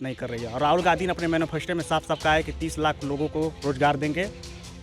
नहीं कर रही है। और राहुल गांधी ने अपने मैनिफेस्टो में साफ साफ कहा है कि 30 लाख लोगों को रोजगार देंगे।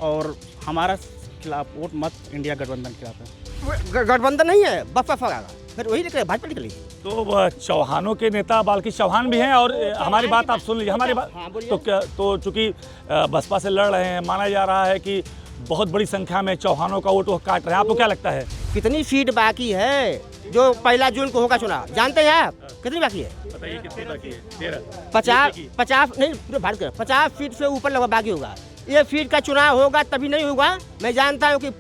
और हमारा खिलाफ वोट मत इंडिया गठबंधन के खिलाफ है। गठबंधन नहीं है, बसपा फगागा, फिर वही निकले, भाजपा निकली। तो चौहानों के नेता बाल्की चौहान भी हैं और हमारी बात आप सुन लीजिए, हमारी बात। तो क्या, तो चूंकि बसपा से लड़ रहे हैं, माना जा रहा है कि बहुत बड़ी संख्या में चौहानों का वोट वो काट रहे हैं, आपको क्या लगता है? कितनी सीट बाकी है जो 1 जून को होगा चुनाव, जानते हैं आप कितनी बाकी है? बताइए कितनी बाकी है? 13। 50 नहीं, पूरे भारत का 50 सीट से ऊपर लगभग बाकी होगा। ये सीट का चुनाव होगा तभी नहीं होगा। मैं जानता हूँ कि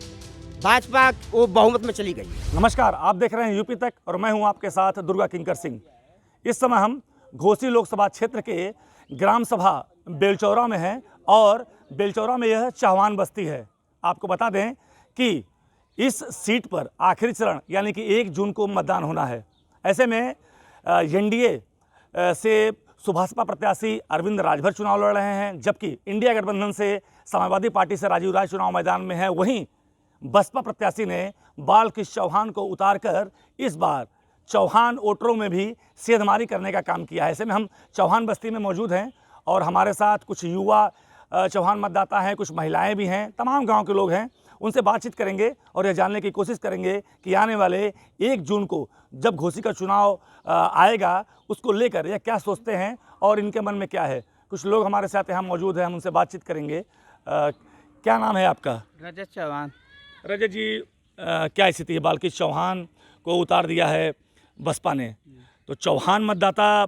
भाजपा वो बहुमत में चली गई। नमस्कार, आप देख रहे हैं यूपी तक और मैं हूं आपके साथ दुर्गा किंकर सिंह। इस समय हम घोसी लोकसभा क्षेत्र के ग्राम सभा बेलचौरा में हैं और बेलचौरा में यह चौहान बस्ती है। आपको बता दें कि इस सीट पर आखिरी चरण यानी कि 1 जून को मतदान होना है। ऐसे में एनडीए से सुभाषपा प्रत्याशी अरविंद राजभर चुनाव लड़ रहे हैं, जबकि इंडिया गठबंधन से समाजवादी पार्टी से राजीव राय चुनाव मैदान में है। वहीं बसपा प्रत्याशी ने बालकृष्ण चौहान को उतारकर इस बार चौहान वोटरों में भी सेंधमारी करने का काम किया है। ऐसे में हम चौहान बस्ती में मौजूद हैं और हमारे साथ कुछ युवा चौहान मतदाता हैं, कुछ महिलाएं भी हैं, तमाम गांव के लोग हैं। उनसे बातचीत करेंगे और यह जानने की कोशिश करेंगे कि आने वाले 1 जून को जब घोसी का चुनाव आएगा उसको लेकर यह क्या सोचते हैं और इनके मन में क्या है। कुछ लोग हमारे साथ यहाँ मौजूद हैं, हम उनसे बातचीत करेंगे। क्या नाम है आपका? रजत चौहान। रजत जी, क्या स्थिति है? बालकृष्ण चौहान को उतार दिया है बसपा ने, तो चौहान मतदाता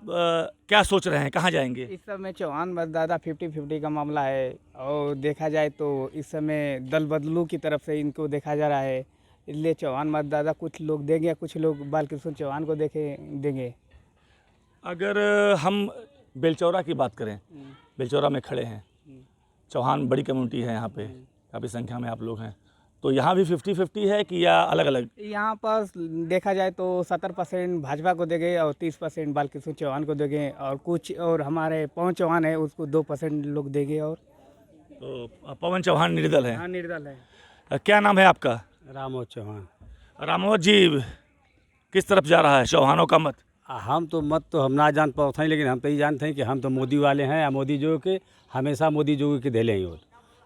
क्या सोच रहे हैं, कहाँ जाएंगे? इस समय चौहान मतदाता 50-50 का मामला है। और देखा जाए तो इस समय दल बदलू की तरफ से इनको देखा जा रहा है, इसलिए चौहान मतदाता कुछ लोग देंगे, कुछ लोग बालकृष्ण चौहान को देंगे। अगर हम बेलचौरा की बात करें, बेलचौरा में खड़े हैं, चौहान बड़ी कम्युनिटी है यहाँ पे, काफ़ी संख्या में आप लोग हैं, तो यहाँ भी 50-50 है कि या अलग अलग? यहाँ पर देखा जाए तो 70% भाजपा को देंगे और 30% बालकृष्ण चौहान को देंगे। और कुछ और हमारे पवन चौहान है उसको 2% लोग देंगे। और तो पवन चौहान निर्दल है? हाँ, निर्दल है। क्या नाम है आपका? रामोद चौहान। रामोद जी, किस तरफ जा रहा है चौहानों का मत? हम तो मत तो हम ना जान पाते हैं, लेकिन हम तो ये जानते हैं कि हम तो मोदी वाले हैं, या मोदी जो के हमेशा मोदी जो के दे लें,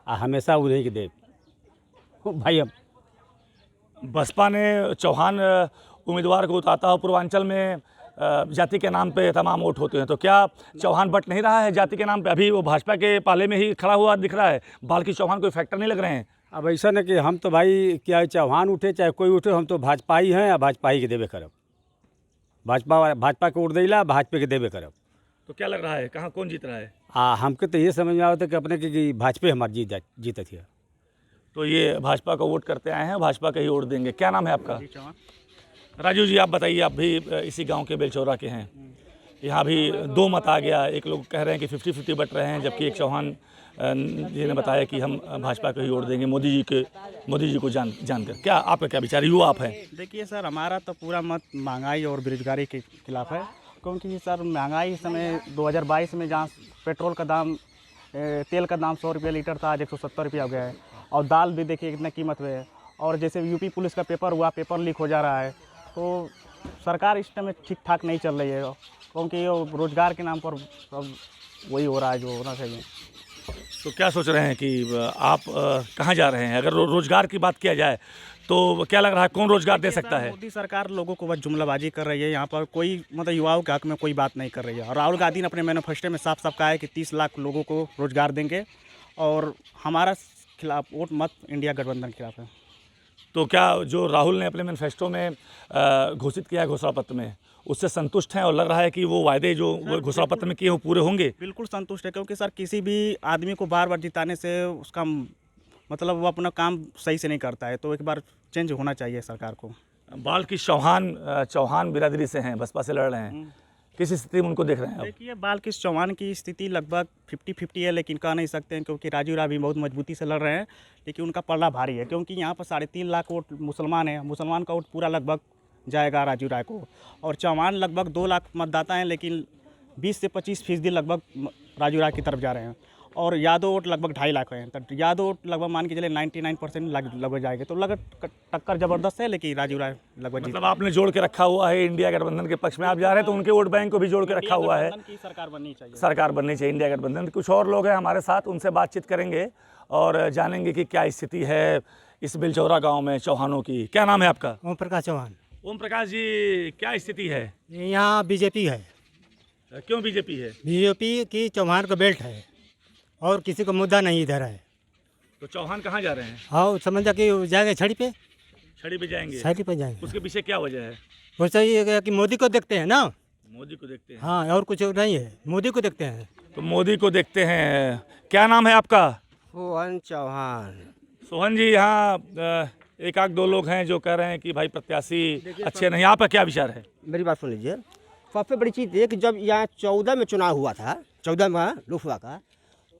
हमेशा उन्हीं के दे भाई। अब बसपा ने चौहान उम्मीदवार को उतारता हो, पूर्वांचल में जाति के नाम पे तमाम वोट होते हैं, तो क्या चौहान बट नहीं रहा है जाति के नाम पे? अभी वो भाजपा के पाले में ही खड़ा हुआ दिख रहा है, बालकृष्ण चौहान कोई फैक्टर नहीं लग रहे हैं? अब ऐसा नहीं कि हम तो भाई क्या चौहान उठे चाहे कोई उठे, हम तो भाजपा ही हैं या भाजपा ही के देवे करब। भाजपा के वोट दिला, भाजपा के देवे करब। तो क्या लग रहा है, कहाँ कौन जीत रहा है? हमके तो ये समझ में आवता कि अपने कि भाजपा हमारी जीत थी। तो ये भाजपा को वोट करते आए हैं, भाजपा का ही वोट देंगे। क्या नाम है आपका? राजू जी, आप बताइए, आप भी इसी गांव के बेलचौरा के हैं। यहाँ भी 2 मत आ गया, एक लोग कह रहे हैं कि 50-50 बट रहे हैं, जबकि एक चौहान जी ने बताया कि हम भाजपा को ही वोट देंगे मोदी जी को जानकर। क्या आपका क्या विचार, युवा आप हैं? देखिए सर, हमारा तो पूरा मत महंगाई और बेरोजगारी के खिलाफ है। क्योंकि सर महंगाई इस समय 2022 में जहाँ पेट्रोल का दाम, तेल का दाम 100 रुपये लीटर था, आज 170 रुपये हो गया है। और दाल भी देखिए कितना कीमत पे है। और जैसे यूपी पुलिस का पेपर हुआ, पेपर लीक हो जा रहा है, तो सरकार इस टाइम ठीक ठाक नहीं चल रही है, क्योंकि रोजगार के नाम पर सब वही हो रहा है जो होना चाहिए। तो क्या सोच रहे हैं कि आप कहाँ जा रहे हैं? अगर रोजगार की बात किया जाए तो क्या लग रहा है, कौन रोजगार दे सकता है? मोदी सरकार लोगों को बस जुमलाबाजी कर रही है, यहाँ पर कोई मतलब युवाओं के हक में कोई बात नहीं कर रही है। और राहुल गांधी ने अपने मैनिफेस्टो में साफ साफ कहा है कि 30 लाख लोगों को रोजगार देंगे। और हमारा खिलाफ वोट मत इंडिया गठबंधन के खिलाफ है। तो क्या जो राहुल ने अपने मैनिफेस्टो में घोषित किया है घोषणा पत्र में, उससे संतुष्ट हैं और लग रहा है कि वो वायदे जो घोषणा पत्र में किए वो पूरे होंगे? बिल्कुल संतुष्ट है, क्योंकि सर किसी भी आदमी को बार बार जिताने से उसका मतलब वो अपना काम सही से नहीं करता है, तो एक बार चेंज होना चाहिए सरकार को। बालकृष्ण चौहान बिरादरी से हैं, बसपा से लड़ रहे हैं, किस स्थिति में उनको देख रहे हैं आप? देखिए, बालकृष्ण चौहान की स्थिति लगभग 50-50 है, लेकिन कह नहीं सकते हैं, क्योंकि राजीव राय भी बहुत मजबूती से लड़ रहे हैं, लेकिन उनका पलड़ा भारी है। क्योंकि यहाँ पर 3.5 लाख वोट मुसलमान है, मुसलमान का वोट पूरा लगभग जाएगा राजीव राय को। और चौहान लगभग 2 लाख मतदाता हैं, लेकिन 20 से 25% लगभग राजीव राय की तरफ जा रहे हैं। और यादव वोट लगभग 2.5 लाख हैं। तो यादव वोट लगभग मान के चले 99% लगभग जाएंगे। तो टक्कर ज़बरदस्त है, लेकिन राजू राय लगभग जीत। मतलब आपने जोड़ के रखा हुआ है इंडिया गठबंधन के पक्ष में आप जा रहे हैं, तो उनके वोट बैंक को भी जोड़ के रखा हुआ है। की सरकार बननी चाहिए, सरकार बननी चाहिए इंडिया गठबंधन। कुछ और लोग हैं हमारे साथ, उनसे बातचीत करेंगे और जानेंगे कि क्या स्थिति है इस बिलचौरा गांव में चौहानों की। क्या नाम है आपका? ओम प्रकाश चौहान। ओम प्रकाश जी, क्या स्थिति है? यहाँ बीजेपी है। क्यों बीजेपी है? बीजेपी की चौहान का बेल्ट है और किसी का मुद्दा नहीं इधर है। तो चौहान कहाँ जा रहे हैं? हाँ, समझा कि जाएंगे छड़ी पे, छड़ी पे जाएंगे। छड़ी पे जाएंगे। उसके पीछे क्या वजह है? वो चाहिए कि मोदी को देखते हैं ना। मोदी को देखते हैं। हाँ, और कुछ नहीं है, मोदी को देखते हैं। तो मोदी को देखते हैं। क्या नाम है आपका? सोहन चौहान। सोहन जी, यहाँ एक आध दो लोग हैं जो कह रहे हैं कि भाई प्रत्याशी अच्छे नहीं। आपका क्या विचार है? मेरी बात सुन लीजिए। सबसे बड़ी चीज़ ये कि जब यहाँ 14 में चुनाव हुआ था, 14 में लोकसभा का,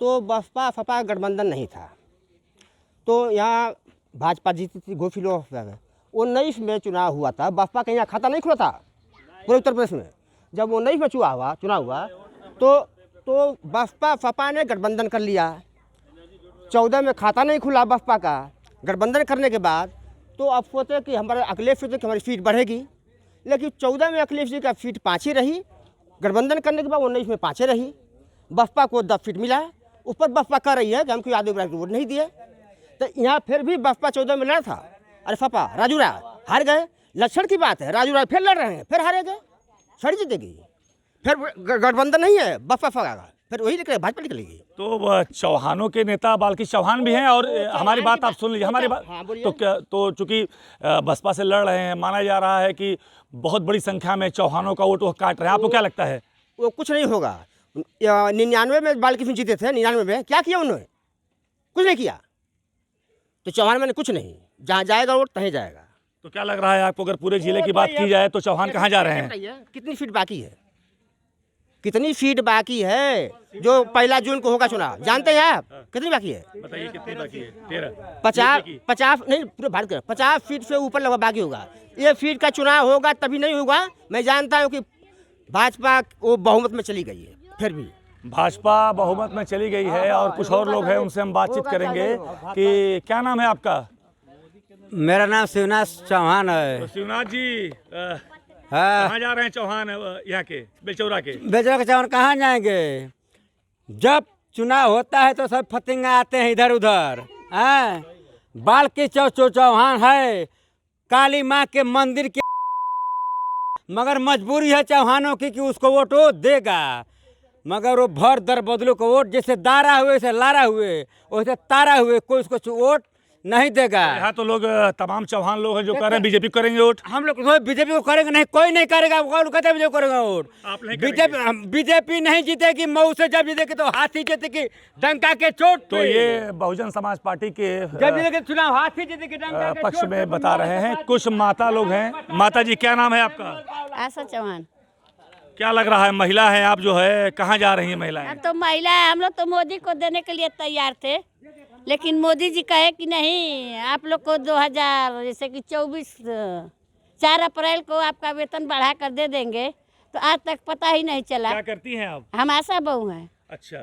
तो बसपा सपा गठबंधन नहीं था। तो यहाँ भाजपा जीती थी गोफी लोकसभा में। 19 में चुनाव हुआ था, बसपा का यहाँ खाता नहीं खुला था पूरे उत्तर प्रदेश में। जब 19 में चुनाव हुआ तो बसपा सपा ने गठबंधन कर लिया। 14 में खाता नहीं खुला बसपा का। गठबंधन करने के बाद तो अब सोचे कि हमारे अखिलेश सोचे कि हमारी सीट बढ़ेगी, लेकिन 14 में अखिलेश जी का सीट 5 ही रही। गठबंधन करने के बाद 19 में 5 ही रही। बसपा को 10 सीट मिला। ऊपर बसपा कह रही है कि हमको यादव राय को वोट नहीं दिए। तो यहाँ फिर भी बसपा 14 में लड़ा था। अरे सपा राजू राय हार गए। लक्षण की बात है, राजू राय फिर लड़ रहे हैं, फिर हारे गए। छड़ी जीतेगी। फिर गठबंधन नहीं है, बसपा फगागा, फिर वही निकले, भाजपा निकलेगी। तो चौहानों के नेता बाल्की चौहान भी हैं। और हमारी बात आप सुन लीजिए, हमारी बात। हाँ, बोलिए। तो क्या, तो चूंकि बसपा से लड़ रहे हैं, माना जा रहा है कि बहुत बड़ी संख्या में चौहानों का वोट वो काट रहे हैं। आपको क्या लगता है? वो कुछ नहीं होगा। 99 में बाल्की सिंह जीते थे। 99 में क्या किया उन्होंने? कुछ नहीं किया। तो चौहान मैंने कुछ नहीं, जहाँ जाएगा वोट तहीं जाएगा। तो क्या लग रहा है आपको, अगर पूरे जिले की बात की जाए तो चौहान कहाँ जा रहे हैं? कितनी सीट बाकी है? कितनी सीट बाकी है जो 1 जून को होगा चुनाव? जानते हैं आप कितनी बाकी है? बताइए कितनी बाकी है? 13। 50 नहीं, पूरे भारत का 50 सीट से ऊपर लगभग बाकी होगा। ये सीट का चुनाव होगा तभी नहीं होगा। मैं जानता हूँ कि भाजपा वो बहुमत में चली गई है। फिर भी भाजपा बहुमत में चली गई है। और कुछ और लोग हैं, उनसे हम बातचीत करेंगे कि क्या नाम है आपका? मेरा नाम शिवनाथ चौहान है। तो शिवनाथ जी, हाँ, कहाँ जा रहे हैं चौहान यहाँ के, बेलचौरा के? बेचरा के चौहान कहाँ जाएंगे? जब चुनाव होता है तो सब फतिंगा आते हैं इधर उधर। हाँ, बाल्की चौहान है काली माँ के मंदिर के, मगर मजबूरी है चौहानों की कि उसको वोट वो देगा। मगर वो भर दर बदलू को वोट, जैसे दारा हुए वैसे लारा हुए वैसे तारा हुए, कोई उसको वोट नहीं देगा। यहाँ तो लोग तमाम चौहान लोग हैं जो कह रहे हैं बीजेपी करेंगे वोट। हम लोग बीजेपी को करेंगे नहीं, कोई नहीं करेगा। कौन कहते हैं बीजेपी करेगा वोट? आप नहीं करेंगे? बीजेपी नहीं जीतेगी। मऊ से जब जीतेगी तो हाथी जीतेगी डंका के चोट तो पे। ये बहुजन समाज पार्टी के जब जीतेगी चुनाव हाथी जीतेगी डंका के पक्ष चोट में पे। बता रहे हैं। कुछ माता लोग हैं। माता जी, क्या नाम है आपका? आशा चौहान। क्या लग रहा है, महिला है आप जो है, कहाँ जा रही हैं महिलाएं? हम तो महिला है, हम लोग तो मोदी को देने के लिए तैयार थे, लेकिन मोदी जी कहे कि नहीं, आप लोग को 2000 जैसे कि 4 अप्रैल को आपका वेतन बढ़ा कर दे देंगे। तो आज तक पता ही नहीं चला। क्या करती हैं आप? हम आशा बहू हैं। अच्छा।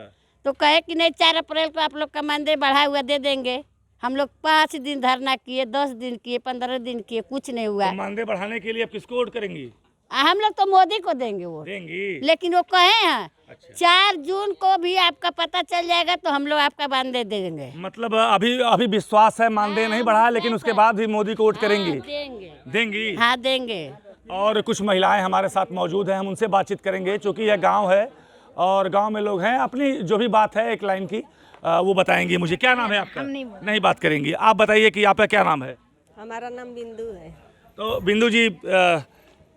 तो कहे कि नहीं, 4 अप्रैल को आप लोग का मानदेय बढ़ा हुआ दे देंगे। हम लोग 5 दिन धरना किए, 10 दिन किए, 15 दिन किए, कुछ नहीं हुआ। तो मानदेय बढ़ाने के लिए आप किसको वोट करेंगी? हम लोग तो मोदी को देंगे वो। देंगी? लेकिन वो कहे हैं अच्छा। 4 जून को भी आपका पता चल जाएगा तो हम लोग आपका मानदेय दे देंगे। मतलब अभी विश्वास है, मानदेय नहीं बढ़ा, लेकिन उसके बाद भी मोदी को वोट करेंगी? देंगे। देंगी? हाँ, देंगे। और कुछ महिलाएं हमारे साथ मौजूद हैं, हम उनसे बातचीत करेंगे। चूँकि यह गांव है और गांव में लोग हैं, अपनी जो भी बात है एक लाइन की वो बताएंगी मुझे। क्या नाम है आपका? नहीं बात करेंगी। आप बताइए कि आपका क्या नाम है? हमारा नाम बिंदु है। तो बिंदु जी,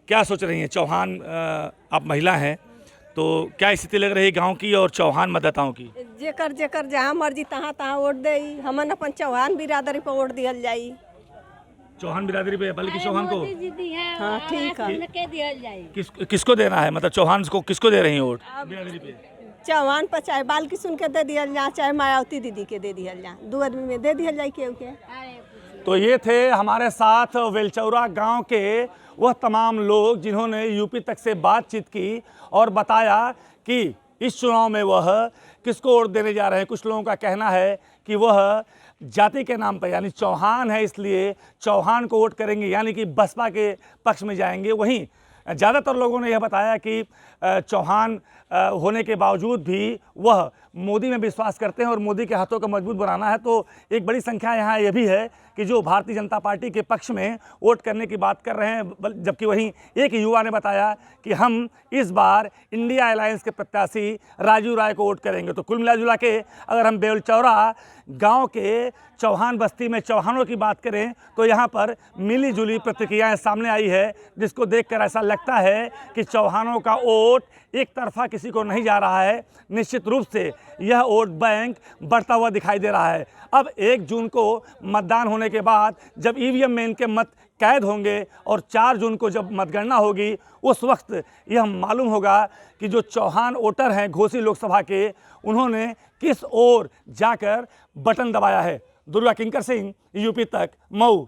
क्या सोच रही हैं? चौहान, आप महिला हैं, तो क्या स्थिति लग रही है गांव की और चौहान मतदाताओं की? जेकर जहाँ मर्जी तहाँ वोट दे। हमन अपन चौहान बिरादरी पर वोट दियल जाई। चौहान बिरादरी पे बल्कि चौहान को? हाँ, ठीक है। किसको देना है? मतलब चौहान को किसको दे रही हैं वोट बिरादरी पे? चौहान पर चाहे बाल्की सुन के दे दियल जा, चाहे मायावती दीदी के दे दियल जा। 2 आदमी में दे दियल जाए केहू के। तो ये थे हमारे साथ बेलचौरा गांव के वह तमाम लोग जिन्होंने यूपी तक से बातचीत की और बताया कि इस चुनाव में वह किसको वोट देने जा रहे हैं। कुछ लोगों का कहना है कि वह जाति के नाम पर, यानी चौहान है इसलिए चौहान को वोट करेंगे, यानी कि बसपा के पक्ष में जाएंगे। वहीं ज़्यादातर लोगों ने यह बताया कि चौहान होने के बावजूद भी वह मोदी में विश्वास करते हैं और मोदी के हाथों को मजबूत बनाना है। तो एक बड़ी संख्या यहाँ यह भी है कि जो भारतीय जनता पार्टी के पक्ष में वोट करने की बात कर रहे हैं, जबकि वहीं एक युवा ने बताया कि हम इस बार इंडिया अलायंस के प्रत्याशी राजू राय को वोट करेंगे। तो कुल मिला जुला के अगर हम बेलचौरा गांव के चौहान बस्ती में चौहानों की बात करें तो यहाँ पर मिली जुली प्रतिक्रियाएं सामने आई है, जिसको देखकर ऐसा लगता है कि चौहानों का वोट एक तरफा किसी को नहीं जा रहा है। निश्चित रूप से यह वोट बैंक बढ़ता हुआ दिखाई दे रहा है। अब 1 जून को मतदान होने के बाद जब ईवीएम में इनके मत कैद होंगे और 4 जून को जब मतगणना होगी, उस वक्त यह मालूम होगा कि जो चौहान वोटर हैं घोसी लोकसभा के, उन्होंने किस ओर जाकर बटन दबाया है। दुर्गा किंकर सिंह, यूपी तक, मऊ।